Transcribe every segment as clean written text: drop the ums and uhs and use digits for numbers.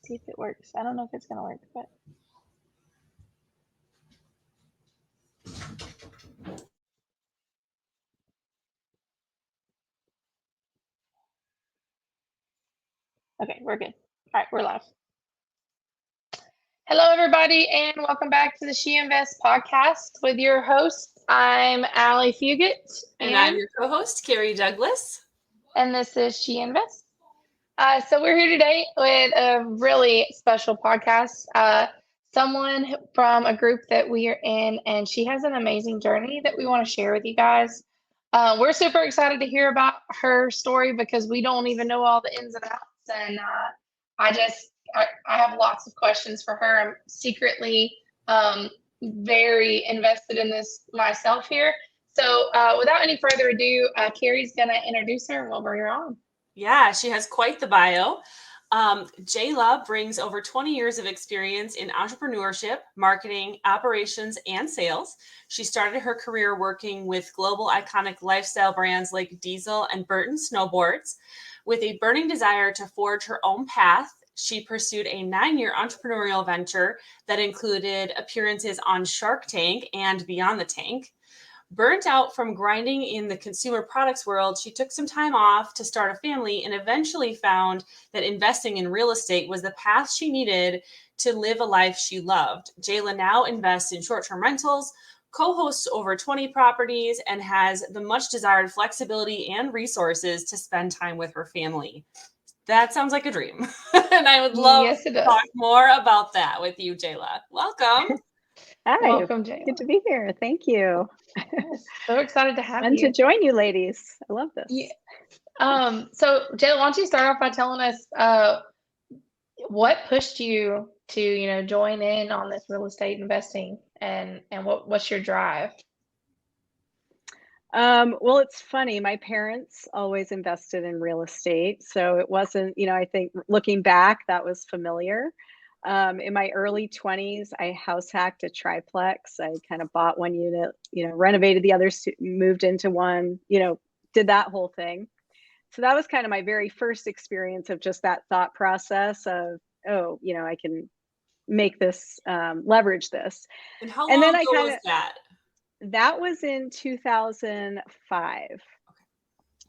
see if it works. I don't know if it's gonna work, but okay, we're good. All right, we're live. Hello, everybody, and welcome back to the She Invests podcast with your host. I'm Allie Fugit, and I'm your co-host, Carrie Douglas. And this is She Invests. So we're here today with a really special podcast. Someone from a group that we are in, and she has an amazing journey that we want to share with you guys. We're super excited to hear about her story because we don't even know all the ins and outs. And I have lots of questions for her. I'm secretly very invested in this myself here. So without any further ado, Carrie's going to introduce her and we'll bring her on. Yeah, she has quite the bio. Jayla brings over 20 years of experience in entrepreneurship, marketing, operations, and sales. She started her career working with global iconic lifestyle brands like Diesel and Burton Snowboards. With a burning desire to forge her own path, she pursued a 9-year entrepreneurial venture that included appearances on Shark Tank and Beyond the Tank. Burnt out from grinding in the consumer products world, she took some time off to start a family and eventually found that investing in real estate was the path she needed to live a life she loved. Jayla now invests in short-term rentals, co-hosts over 20 properties, and has the much desired flexibility and resources to spend time with her family. That sounds like a dream. And I would love to talk more about that with you, Jayla. Welcome. Hi, welcome, Jayla. Good to be here. Thank you. So excited to have you. And to join you, ladies. I love this. Yeah. So Jayla, why don't you start off by telling us what pushed you to join in on this real estate investing, and what's your drive? Well, it's funny. My parents always invested in real estate, so it wasn't. I think looking back, that was familiar. In my early 20s, I house hacked a triplex. I kind of bought one unit, renovated the others, moved into one, did that whole thing. So that was kind of my very first experience of just that thought process of, I can make this, leverage this. And how long ago was that? That was in 2005. Okay.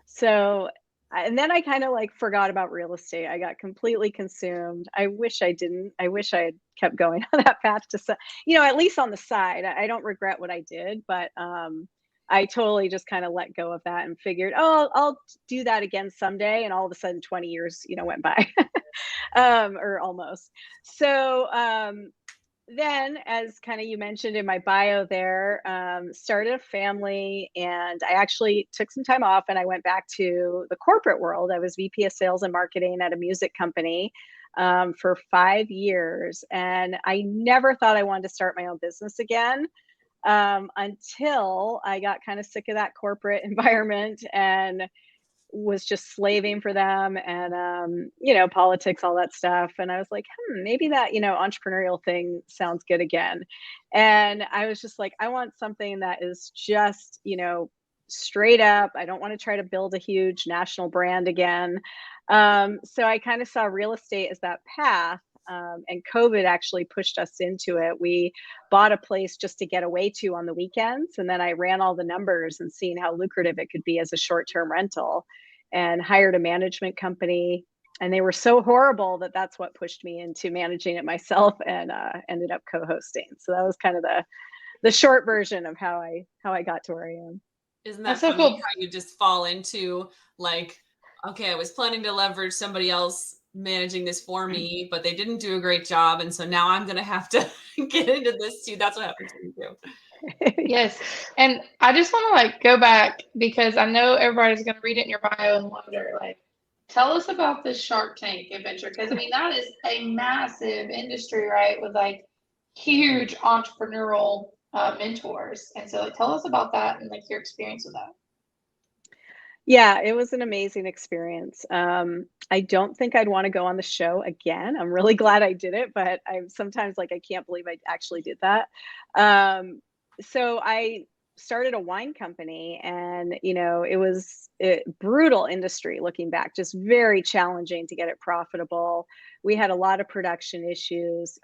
So, and then I kind of forgot about real estate. I got completely consumed. I wish I didn't. I wish I had kept going on that path to, at least on the side. I don't regret what I did, but I totally just kind of let go of that and figured, I'll do that again someday. And all of a sudden 20 years, went by or almost. So then, as kind of you mentioned in my bio there, started a family, and I actually took some time off and I went back to the corporate world. I was VP of sales and marketing at a music company for 5 years. And I never thought I wanted to start my own business again until I got kind of sick of that corporate environment and was just slaving for them and, politics, all that stuff. And I was like, maybe that, entrepreneurial thing sounds good again. And I was just like, I want something that is just, straight up. I don't want to try to build a huge national brand again. So I kind of saw real estate as that path. And COVID actually pushed us into it. We bought a place just to get away to on the weekends. And then I ran all the numbers and seeing how lucrative it could be as a short-term rental, and hired a management company. And they were so horrible that that's what pushed me into managing it myself, and ended up co-hosting. So that was kind of the short version of how I got to where I am. Isn't that so cool? How you just fall into okay, I was planning to leverage somebody else managing this for me, but they didn't do a great job, and so now I'm gonna have to get into this too. That's what happened to me too. Yes, and I just want to go back because I know everybody's gonna read it in your bio and wonder, tell us about this Shark Tank adventure, because I mean that is a massive industry, right? With huge entrepreneurial mentors, and so tell us about that and your experience with that. Yeah, it was an amazing experience. I don't think I'd want to go on the show again. I'm really glad I did it, but I'm sometimes I can't believe I actually did that. So I started a wine company, and it was a brutal industry looking back, just very challenging to get it profitable. We had a lot of production issues.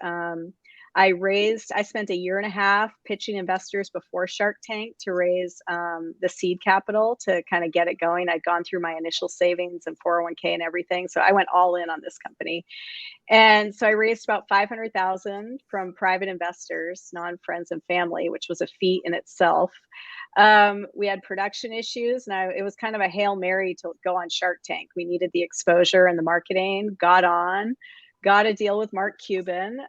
I spent a year and a half pitching investors before Shark Tank to raise the seed capital to kind of get it going. I'd gone through my initial savings and 401k and everything. So I went all in on this company. And so I raised about 500,000 from private investors, non-friends and family, which was a feat in itself. We had production issues, and it was kind of a Hail Mary to go on Shark Tank. We needed the exposure and the marketing, got a deal with Mark Cuban.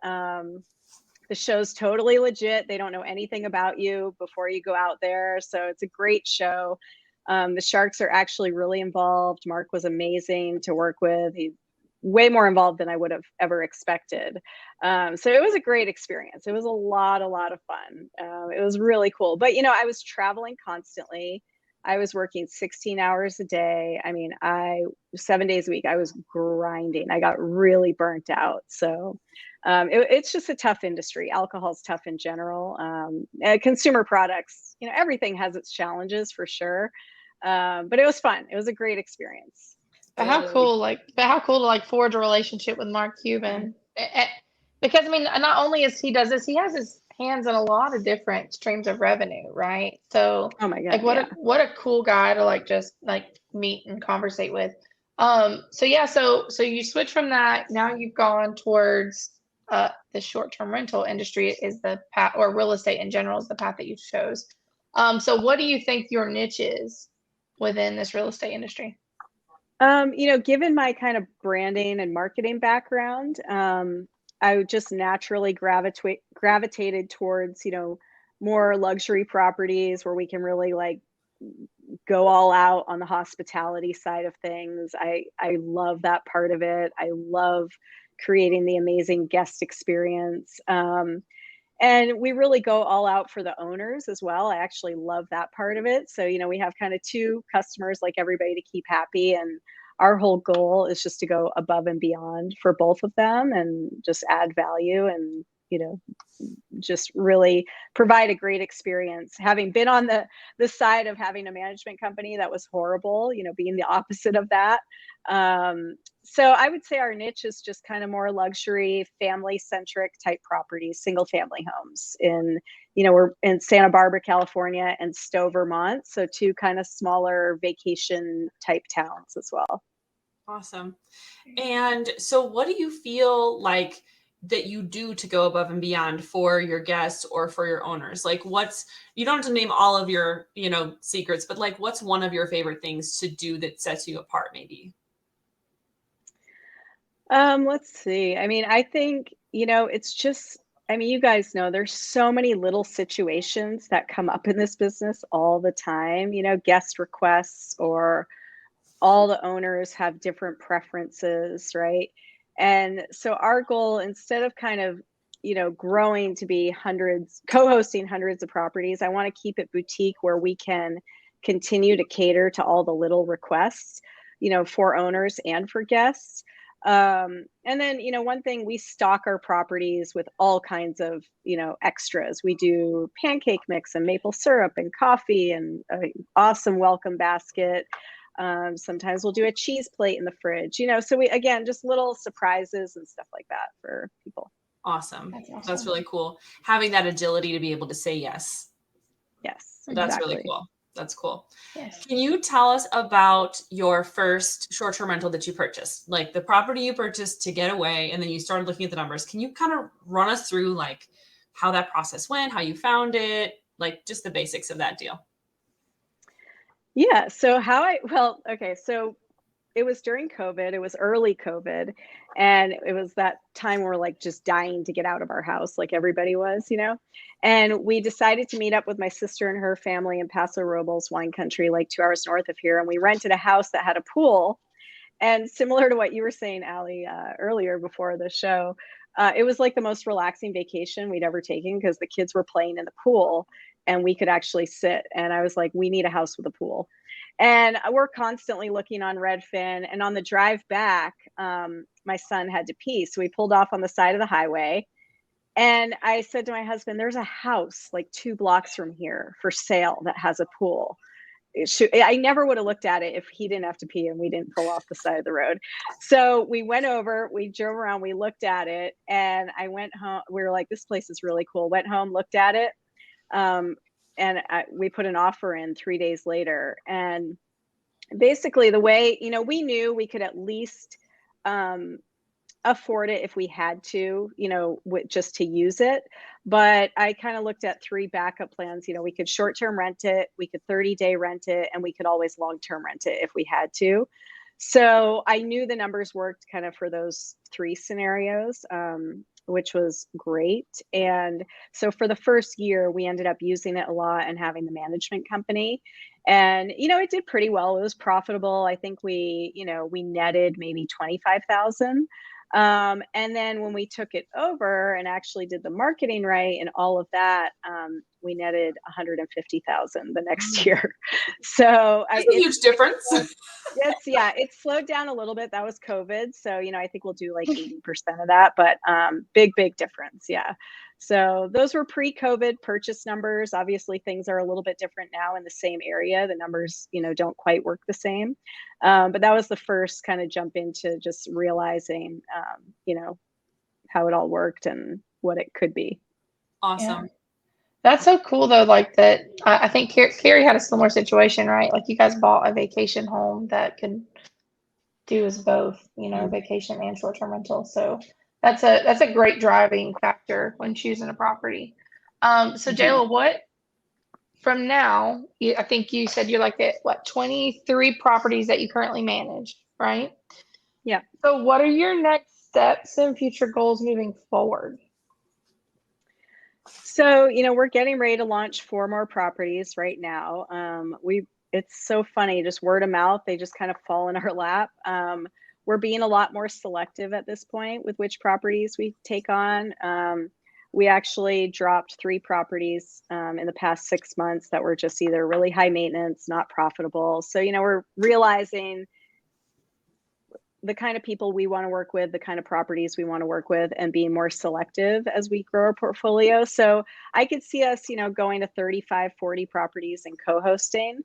The show's totally legit. They don't know anything about you before you go out there. So it's a great show. The Sharks are actually really involved. Mark was amazing to work with. He's way more involved than I would have ever expected. So it was a great experience. It was a lot of fun. It was really cool. But, I was traveling constantly. I was working 16 hours a day. I mean, 7 days a week, I was grinding. I got really burnt out. So it's just a tough industry. Alcohol's tough in general. Consumer products, everything has its challenges for sure. But it was fun. It was a great experience. But how cool to forge a relationship with Mark Cuban. Because I mean, not only does this, he has his hands in a lot of different streams of revenue, right? So oh my God, what a cool guy to just meet and conversate with. So you switch from that. Now you've gone towards the short-term rental industry is the path, or real estate in general is the path that you chose. So what do you think your niche is within this real estate industry? Given my kind of branding and marketing background, I just naturally gravitated towards, more luxury properties where we can really go all out on the hospitality side of things. I love that part of it. I love creating the amazing guest experience. And we really go all out for the owners as well. I actually love that part of it. So, we have kind of two customers, like everybody, to keep happy. And our whole goal is just to go above and beyond for both of them and just add value and, just really provide a great experience. Having been on the side of having a management company that was horrible, being the opposite of that. So I would say our niche is just kind of more luxury, family-centric type properties, single-family homes we're in Santa Barbara, California, and Stowe, Vermont. So two kind of smaller vacation type towns as well. Awesome. And so what do you feel like that you do to go above and beyond for your guests or for your owners? You don't have to name all of your, secrets, but what's one of your favorite things to do that sets you apart maybe? Let's see. I mean, I think, it's just, you guys know there's so many little situations that come up in this business all the time, guest requests, or all the owners have different preferences, right? And so our goal, instead of kind of, growing to be co-hosting hundreds of properties, I want to keep it boutique where we can continue to cater to all the little requests, for owners and for guests. And then, one thing, we stock our properties with all kinds of, extras. We do pancake mix and maple syrup and coffee and an awesome welcome basket. Sometimes we'll do a cheese plate in the fridge, so we, again, just little surprises and stuff like that for people. Awesome. That's really cool. Having that agility to be able to say yes. Yes. That's exactly. really cool. That's cool. Yes. Can you tell us about your first short-term rental that you purchased, the property you purchased to get away, and then you started looking at the numbers? Can you kind of run us through how that process went, how you found it, just the basics of that deal? Yeah. So so it was during COVID. It was early COVID. And it was that time where we're just dying to get out of our house, like everybody was, And we decided to meet up with my sister and her family in Paso Robles wine country, 2 hours north of here. And we rented a house that had a pool. And similar to what you were saying, Allie, earlier before the show, it was the most relaxing vacation we'd ever taken because the kids were playing in the pool and we could actually sit. And I was like, we need a house with a pool. And we're constantly looking on Redfin. And on the drive back, my son had to pee. So we pulled off on the side of the highway, And I said to my husband, there's a house like 2 blocks from here for sale that has a pool. I never would have looked at it if he didn't have to pee and we didn't pull off the side of the road. So we went over, we drove around, we looked at it, and I went home. We were like, this place is really cool. Went home, looked at it. We put an offer in 3 days later. And basically the way, we knew we could at least afford it if we had to, just to use it. But I kind of looked at 3 backup plans. We could short-term rent it, we could 30-day rent it, and we could always long-term rent it if we had to. So I knew the numbers worked kind of for those 3 scenarios, which was great. And so for the first year, we ended up using it a lot and having the management company. And, it did pretty well. It was profitable. I think we netted maybe 25,000. And then when we took it over and actually did the marketing right and all of that, we netted 150,000 the next year. So that's a huge difference. It slowed down a little bit. That was COVID. So, I think we'll do like 80% of that, but big difference. Yeah. So those were pre-COVID purchase numbers. Obviously, things are a little bit different now in the same area. The numbers, don't quite work the same. But that was the first kind of jump into just realizing, how it all worked and what it could be. Awesome. Yeah. That's so cool though. Like that, I think Carrie had a similar situation, right? Like you guys bought a vacation home that could do as both, vacation and short-term rental. So that's a great driving factor when choosing a property. So Jayla, what from now? I think you said you're like at 23 properties that you currently manage, right? Yeah. So what are your next steps and future goals moving forward? So, we're getting ready to launch 4 more properties right now. It's so funny, just word of mouth. They just kind of fall in our lap. We're being a lot more selective at this point with which properties we take on. We actually dropped 3 properties in the past 6 months that were just either really high maintenance, not profitable. So, we're realizing the kind of people we want to work with, the kind of properties we want to work with, and being more selective as we grow our portfolio. So I could see us, going to 35, 40 properties and co-hosting.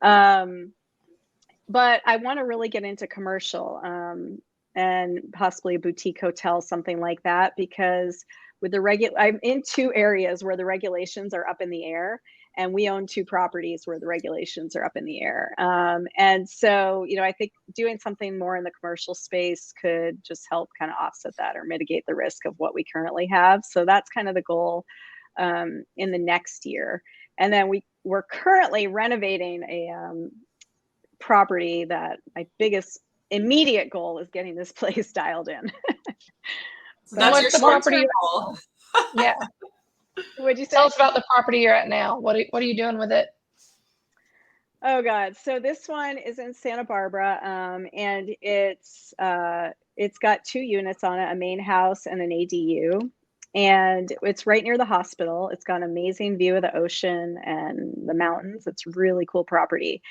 But I want to really get into commercial and possibly a boutique hotel, something like that, because with I'm in 2 areas where the regulations are up in the air. And we own 2 properties where the regulations are up in the air. And so, I think doing something more in the commercial space could just help kind of offset that or mitigate the risk of what we currently have. So that's kind of the goal in the next year. And then we're currently renovating a property that my biggest immediate goal is getting this place dialed in. So that's your property goal. Yeah. What'd you say? Tell us about the property you're at now. What are you doing with it? Oh God. So this one is in Santa Barbara. And it's got 2 units on it, a main house and an ADU. And it's right near the hospital. It's got an amazing view of the ocean and the mountains. It's really cool property.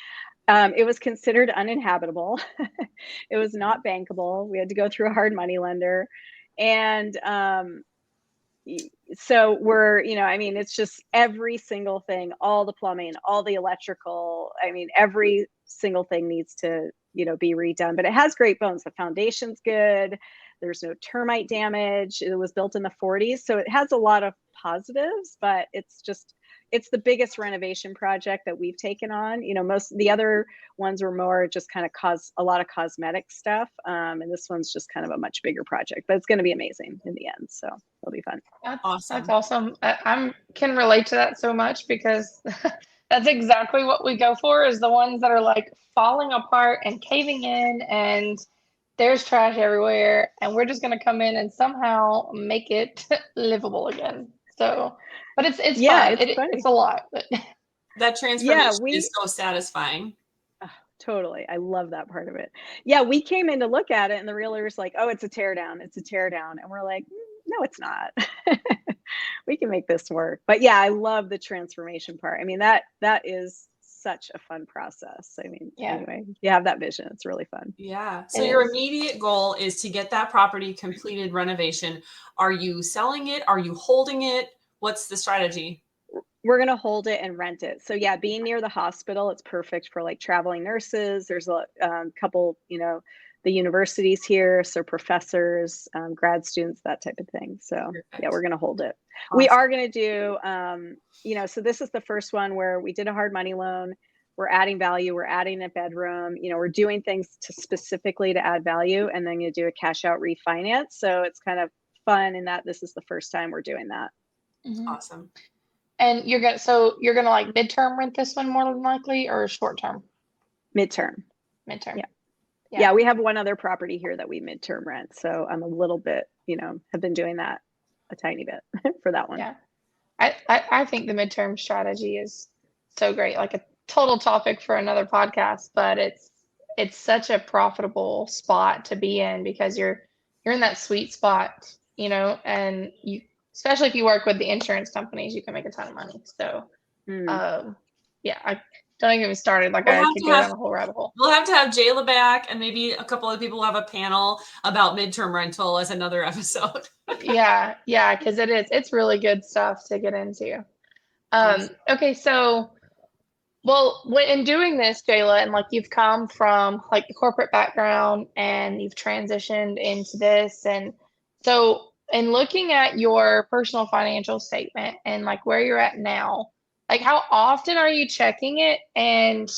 It was considered uninhabitable. It was not bankable. We had to go through a hard money lender. And so we're, it's just every single thing, all the plumbing, all the electrical, every single thing needs to, be redone, but it has great bones. The foundation's good. There's no termite damage. It was built in the 40s. So it has a lot of positives, but it's the biggest renovation project that we've taken on. Most of the other ones were more just kind of a lot of cosmetic stuff. And this one's just kind of a much bigger project, but it's going to be amazing in the end. So it'll be fun. That's awesome. I can relate to that so much because that's exactly what we go for, is the ones that are like falling apart and caving in and there's trash everywhere. And we're just going to come in and somehow make it livable again. So, but it's fun. It's a lot. But that transformation is so satisfying. Oh, totally. I love that part of it. Yeah, we came in to look at it and the realtor's like, oh, it's a tear down. It's a tear down. And we're like, no, it's not. We can make this work. But yeah, I love the transformation part. That is such a fun process. I mean, Yeah. anyway, you have that vision. It's really fun. Yeah. So It your is. immediate goal is to get that property completed renovation. Are you selling it? Are you holding it? What's the strategy? We're going to hold it and rent it. So yeah, being near the hospital, it's perfect for like traveling nurses. There's a couple, you know, the universities here, so professors, grad students, that type of thing. So Perfect. yeah, we're going to hold it. Awesome. We are going to do, you know, so this is the first one where we did a hard money loan. We're adding value. We're adding a bedroom. You know, we're doing things to specifically to add value, and then going to do a cash out refinance. So it's kind of fun in that this is the first time we're doing that. Mhm. Awesome. And you're gonna like midterm rent this one more than likely, or short term? Midterm. Midterm. Yeah. Yeah. Yeah, we have one other property here that we midterm rent. So I'm a little bit, you know, have been doing that a tiny bit for that one. Yeah. I think the midterm strategy is so great. Like a total topic for another podcast, but it's such a profitable spot to be in because you're in that sweet spot, you know, and you, especially if you work with the insurance companies, you can make a ton of money. So yeah, I don't even get me started. Like I could go down a whole rabbit hole. We'll have to have Jayla back, and maybe a couple of people will have a panel about midterm rental as another episode. Yeah, because it's really good stuff to get into. Awesome. Okay, so well, when in doing this, Jayla, and like you've come from like the corporate background and you've transitioned into this, and so in looking at your personal financial statement and like where you're at now, like how often are you checking it, and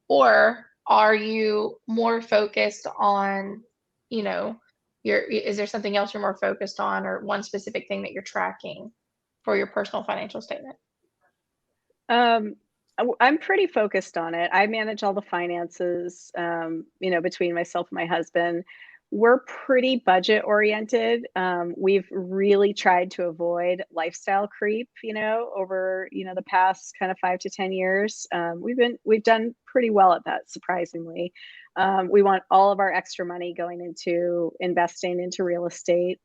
or are you more focused on, you know, is there something else you're more focused on, or one specific thing that you're tracking for your personal financial statement? I'm pretty focused on it. I manage all the finances, you know, between myself and my husband. We're pretty budget oriented. We've really tried to avoid lifestyle creep, you know, over, you know, the past kind of 5 to 10 years. We've done pretty well at that, surprisingly. We want all of our extra money going into investing into real estate,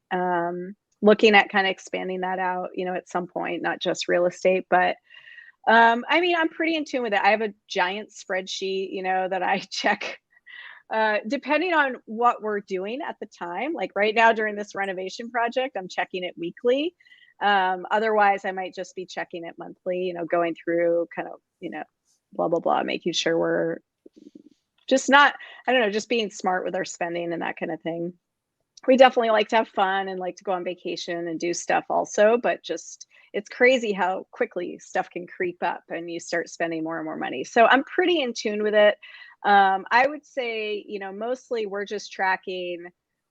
looking at kind of expanding that out, you know, at some point, not just real estate, but I mean, I'm pretty in tune with it. I have a giant spreadsheet, you know, that I check depending on what we're doing at the time. Like right now during this renovation project, I'm checking it weekly. Otherwise, I might just be checking it monthly, you know, going through kind of, you know, blah, blah, blah, making sure we're just not, I don't know, just being smart with our spending and that kind of thing. We definitely like to have fun and like to go on vacation and do stuff also, but just it's crazy how quickly stuff can creep up and you start spending more and more money. So I'm pretty in tune with it. I would say, you know, mostly we're just tracking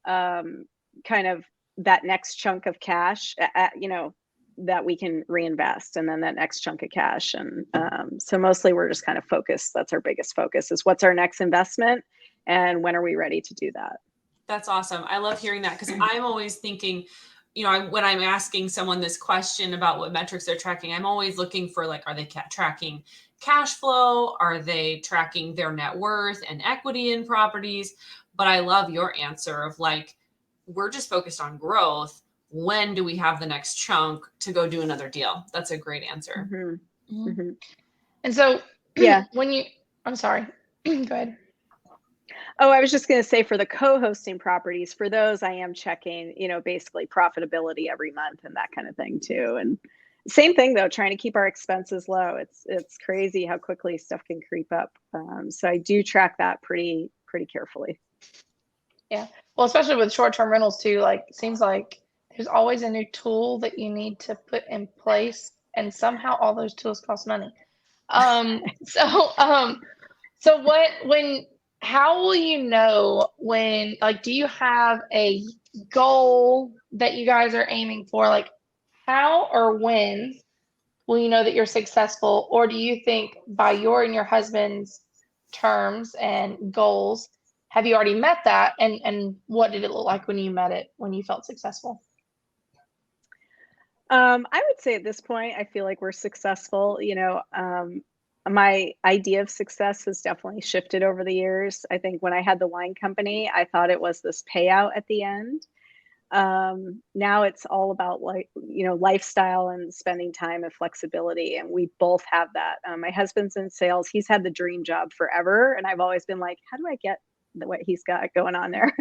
kind of that next chunk of cash, you know, that we can reinvest, and then that next chunk of cash. And so mostly we're just kind of focused. That's our biggest focus, is what's our next investment and when are we ready to do that? That's awesome. I love hearing that, because I'm always thinking, you know, when I'm asking someone this question about what metrics they're tracking, I'm always looking for like, are they tracking cash flow? Are they tracking their net worth and equity in properties? But I love your answer of like, we're just focused on growth. When do we have the next chunk to go do another deal? That's a great answer. Mm-hmm. Mm-hmm. And so, yeah, I'm sorry, go ahead. Oh, I was just going to say, for the co-hosting properties, for those I am checking, you know, basically profitability every month and that kind of thing too. And same thing though, trying to keep our expenses low. It's crazy how quickly stuff can creep up. So I do track that pretty carefully. Yeah. Well, especially with short-term rentals too, like it seems like there's always a new tool that you need to put in place, and somehow all those tools cost money. How will you know when, like, do you have a goal that you guys are aiming for? Like, how or when will you know that you're successful? Or do you think by your and your husband's terms and goals, have you already met that? And what did it look like when you met it, when you felt successful? I would say at this point, I feel like we're successful. You know, my idea of success has definitely shifted over the years. I think when I had the wine company, I thought it was this payout at the end. Now it's all about lifestyle and spending time and flexibility. And we both have that. My husband's in sales. He's had the dream job forever. And I've always been like, how do I get what he's got going on there?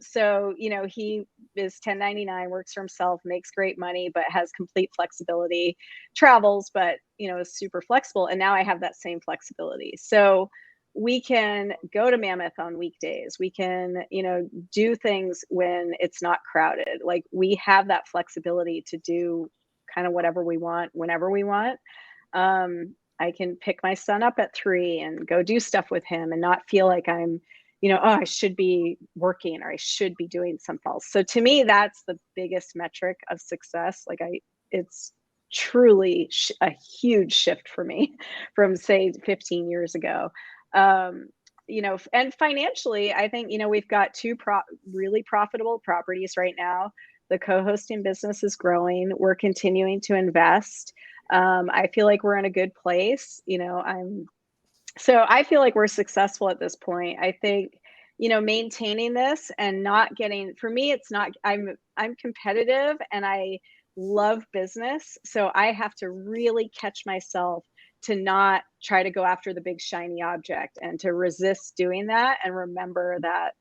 So, he is 1099, works for himself, makes great money, but has complete flexibility, travels, but, is super flexible. And now I have that same flexibility. So we can go to Mammoth on weekdays. We can, do things when it's not crowded. Like, we have that flexibility to do kind of whatever we want, whenever we want. I can pick my son up at 3 and go do stuff with him and not feel like I'm, I should be working or I should be doing something else. So to me, that's the biggest metric of success. Like, it's truly a huge shift for me from, say, 15 years ago. And financially, I think, we've got 2 really profitable properties right now. The co-hosting business is growing. We're continuing to invest. I feel like we're in a good place. So I feel like we're successful at this point. I think, maintaining this and not getting, for me, it's not, I'm competitive and I love business. So I have to really catch myself to not try to go after the big shiny object and to resist doing that and remember that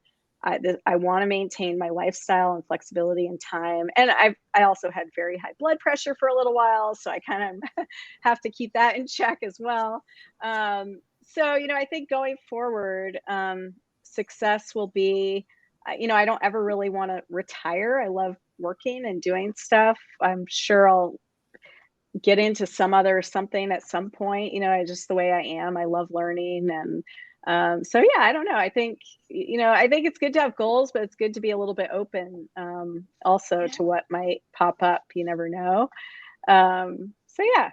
I want to maintain my lifestyle and flexibility and time. And I also had very high blood pressure for a little while, so I kind of have to keep that in check as well. So, I think going forward, success will be, I don't ever really want to retire. I love working and doing stuff. I'm sure I'll get into something at some point, just the way I am. I love learning. And so, yeah, I don't know. I think it's good to have goals, but it's good to be a little bit open also to what might pop up. You never know. So yeah,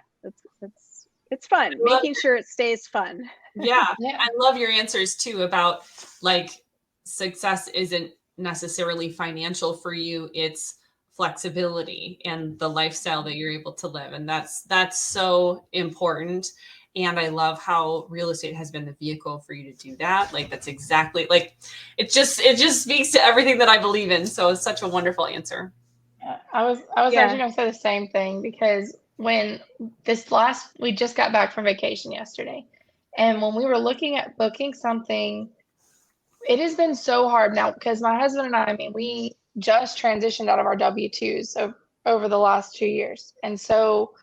it's fun. Making sure it stays fun. Yeah. I love your answers too about like success isn't necessarily financial for you. It's flexibility and the lifestyle that you're able to live. And that's so important. And I love how real estate has been the vehicle for you to do that. Like, that's exactly like, it just speaks to everything that I believe in. So it's such a wonderful answer. I was actually going to say the same thing, because when we just got back from vacation yesterday, and when we were looking at booking something, it has been so hard now because my husband and I mean, we just transitioned out of our W-2s over the last 2 years. And so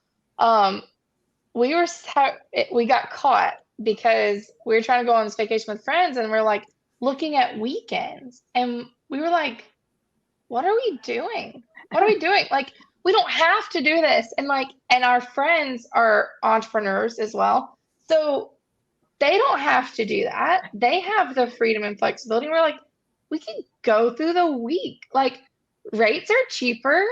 we got caught because we were trying to go on this vacation with friends, and we're like looking at weekends, and we were like, what are we doing? What are we doing? Like, we don't have to do this. And our friends are entrepreneurs as well. So they don't have to do that. They have the freedom and flexibility. And we're like, we can go through the week. Like, rates are cheaper.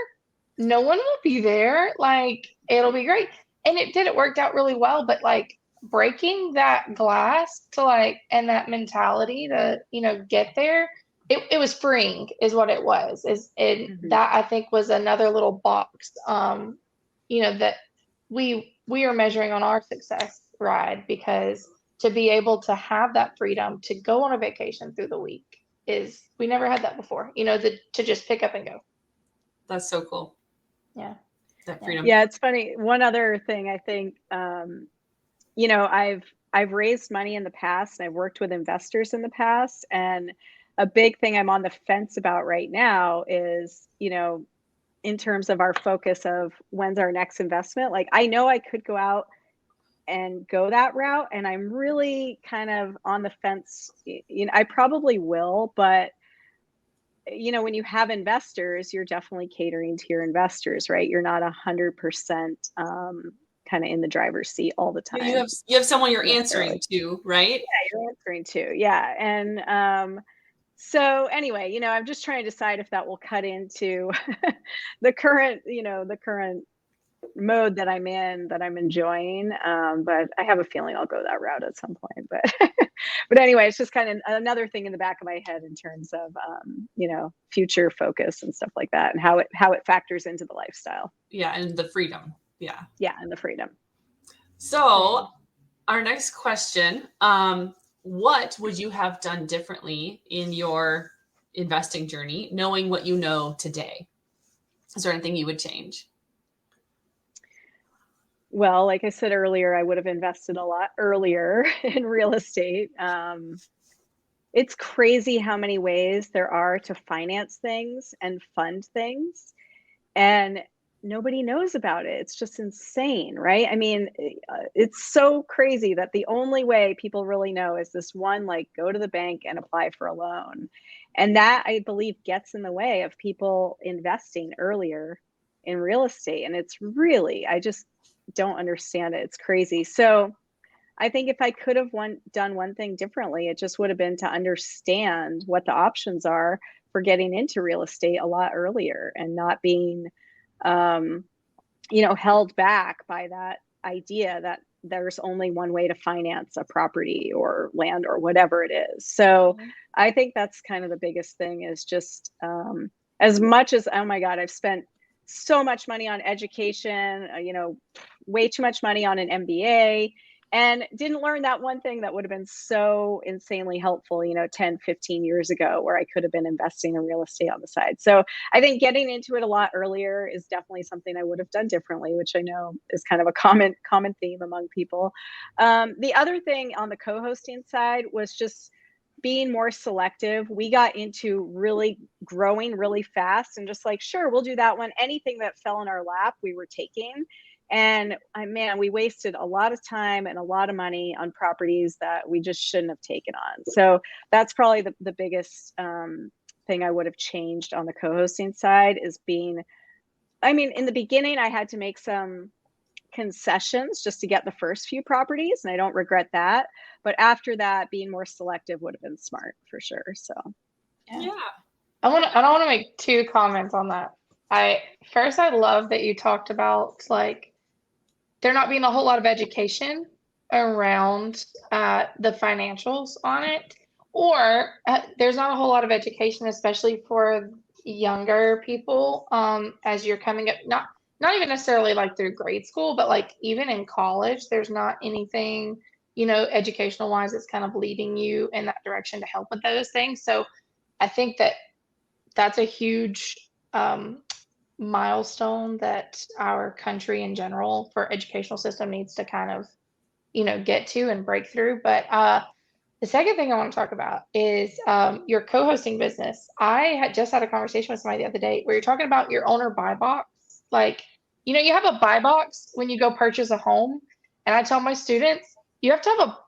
No one will be there. Like, it'll be great. And it worked out really well. But like, breaking that glass to and that mentality to, get there, it was freeing is what it was. That I think was another little box, that we are measuring on our success ride, because to be able to have that freedom to go on a vacation through the week we never had that before, to just pick up and go. That's so cool. Yeah. That freedom. Yeah. It's funny. One other thing, I think, I've raised money in the past, and I've worked with investors in the past. And a big thing I'm on the fence about right now is, in terms of our focus of when's our next investment. Like, I know I could go out and go that route, and I'm really kind of on the fence. I probably will, but when you have investors, you're definitely catering to your investors, right? You're not 100% kind of in the driver's seat all the time. You have someone you're answering to, right? Yeah, you're answering to. Yeah. And so anyway, I'm just trying to decide if that will cut into the current mode that I'm in, that I'm enjoying. But I have a feeling I'll go that route at some point. But but anyway, it's just kind of another thing in the back of my head in terms of future focus and stuff like that, and how it factors into the lifestyle. Yeah, and the freedom. Yeah. Yeah, and the freedom. So our next question, what would you have done differently in your investing journey, knowing what you know today? Is there anything you would change? Well, like I said earlier, I would have invested a lot earlier in real estate. It's crazy how many ways there are to finance things and fund things, and nobody knows about it. It's just insane, right? I mean, it's so crazy that the only way people really know is this one, like, go to the bank and apply for a loan. And that, I believe, gets in the way of people investing earlier in real estate. And it's really, I just don't understand it. It's crazy. So I think if I could have done one thing differently, it just would have been to understand what the options are for getting into real estate a lot earlier, and not being, held back by that idea that there's only one way to finance a property or land or whatever it is. So I think that's kind of the biggest thing, is just, as much as, oh my God, I've spent so much money on education, way too much money on an MBA, and didn't learn that one thing that would have been so insanely helpful, 10, 15 years ago, where I could have been investing in real estate on the side. So I think getting into it a lot earlier is definitely something I would have done differently, which I know is kind of a common theme among people. The other thing on the co-hosting side was just being more selective. We got into really growing really fast, and just like, sure, we'll do that one. Anything that fell in our lap, we were taking. And man, we wasted a lot of time and a lot of money on properties that we just shouldn't have taken on. So that's probably the biggest thing I would have changed on the co-hosting side, is in the beginning, I had to make some concessions just to get the first few properties, and I don't regret that. But after that, being more selective would have been smart for sure. So Yeah. I want to make two comments on that. I love that you talked about, like, there not being a whole lot of education around the financials on it, or there's not a whole lot of education, especially for younger people, as you're coming up, not even necessarily like through grade school, but like even in college, there's not anything, educational wise, that's kind of leading you in that direction to help with those things. So I think that's a huge milestone that our country in general, for educational system, needs to kind of, get to and break through. But the second thing I want to talk about is your co-hosting business. I had just had a conversation with somebody the other day where you're talking about your owner buy box. Like, you have a buy box when you go purchase a home. And I tell my students, you have to have a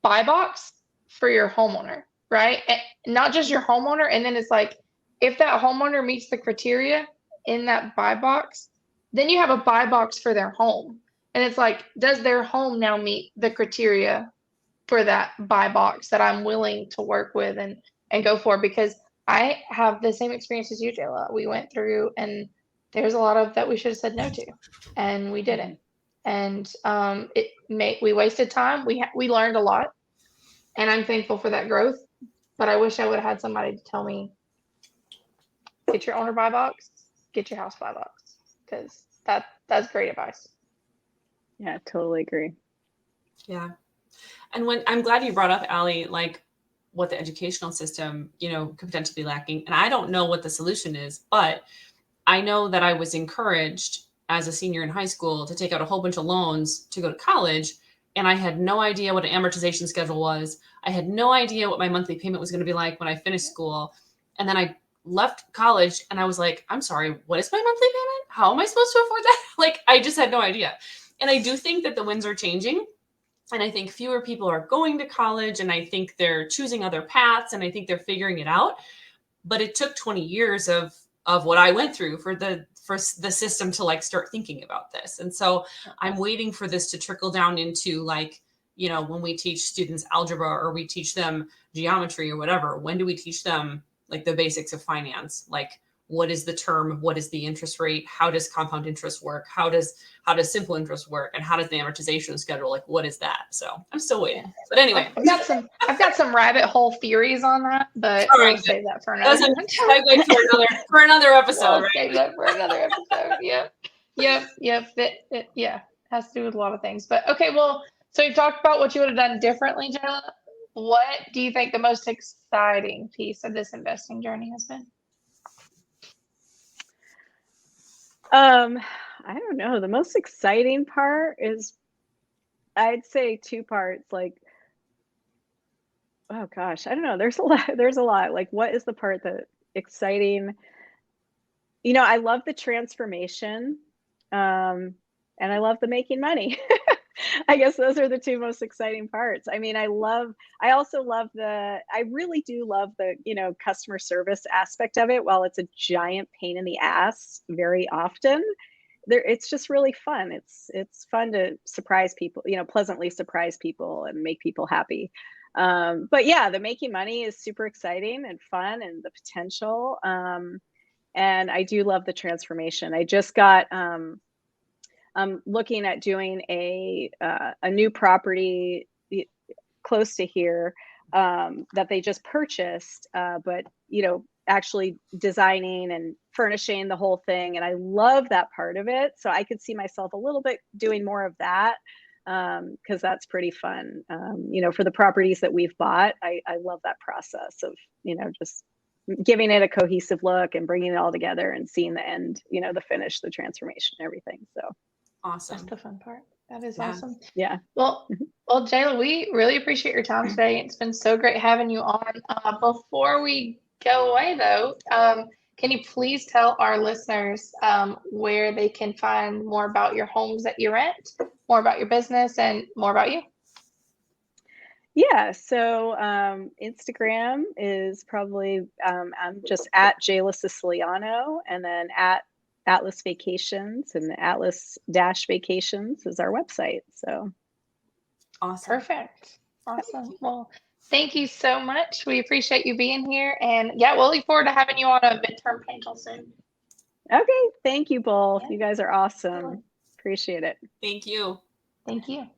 buy box for your homeowner, right? And not just your homeowner. And then it's like, if that homeowner meets the criteria in that buy box, then you have a buy box for their home. And it's like, does their home now meet the criteria for that buy box that I'm willing to work with and go for? Because I have the same experience as you, Jayla. We went through, and there's a lot of that we should have said no to, and we didn't. And we wasted time. We learned a lot, and I'm thankful for that growth. But I wish I would have had somebody to tell me, get your owner buy box, get your house buy box, because that's great advice. Yeah, totally agree. Yeah. And I'm glad you brought up, Allie, like what the educational system, could potentially be lacking. And I don't know what the solution is, but I know that I was encouraged as a senior in high school to take out a whole bunch of loans to go to college. And I had no idea what an amortization schedule was. I had no idea what my monthly payment was going to be like when I finished school. And then I left college and I was like, I'm sorry, what is my monthly payment? How am I supposed to afford that? Like, I just had no idea. And I do think that the winds are changing. And I think fewer people are going to college, and I think they're choosing other paths, and I think they're figuring it out. But it took 20 years of what I went through for the system to like start thinking about this. And so I'm waiting for this to trickle down into, like, when we teach students algebra or we teach them geometry or whatever, when do we teach them like the basics of finance? Like, what is the term? What is the interest rate? How does compound interest work? How does simple interest work? And how does the amortization schedule? Like, what is that? So I'm still waiting. But anyway, I've got some rabbit hole theories on that, but I'll save that for another. For another episode. Save that for another episode. Yep. It has to do with a lot of things. But okay, well, so you talked about what you would have done differently, Jayla. what do you think the most exciting piece of this investing journey has been? I don't know. The most exciting part is, I'd say, two parts. Like, oh gosh, I don't know. There's a lot. There's a lot. Like, what is the part that exciting? I love the transformation, and I love the making money. I guess those are the two most exciting parts. I mean, I really do love the, customer service aspect of it. While it's a giant pain in the ass very often, it's just really fun. It's fun to surprise people, pleasantly surprise people and make people happy. But yeah, the making money is super exciting and fun, and the potential. And I do love the transformation. I just got, I'm looking at doing a new property close to here, that they just purchased, but actually designing and furnishing the whole thing, and I love that part of it. So I could see myself a little bit doing more of that, because that's pretty fun. For the properties that we've bought, I love that process of just giving it a cohesive look and bringing it all together and seeing the end, the finish, the transformation, everything. So awesome. That's the fun part. That is awesome. Yeah. Well, Jayla, we really appreciate your time today. It's been so great having you on. Before we go away, though, can you please tell our listeners where they can find more about your homes that you rent, more about your business, and more about you? Yeah, so Instagram is probably, I'm just at Jayla Siciliano, and then at Atlas Vacations, and Atlas-Vacations is our website. So awesome. Perfect. Awesome. Well, thank you so much. We appreciate you being here. And yeah, we'll look forward to having you on a midterm panel soon. Okay, thank you both. Yeah. You guys are awesome. Appreciate it. Thank you. Thank you.